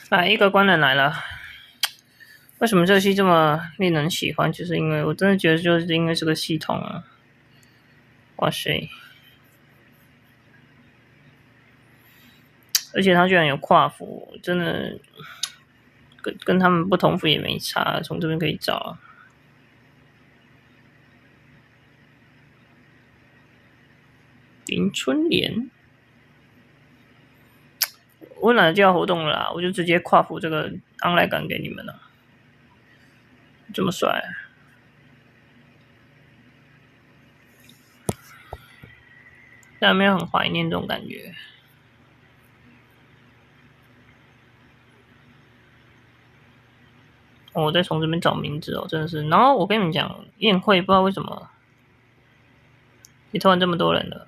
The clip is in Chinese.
来，一个官人来了。为什么这个戏这么令人喜欢？就是因为我真的觉得，就是因为这个系统啊，哇塞！而且他居然有跨服，真的跟他们不同服也没差，从这边可以找。林春莲，我懒得就要活动了啦，我就直接跨服这个 online 感给你们了，这么帅。但有没有很怀念这种感觉？我再从这边找名字哦，真的是。然后我跟你们讲，宴会不知道为什么也突然这么多人了。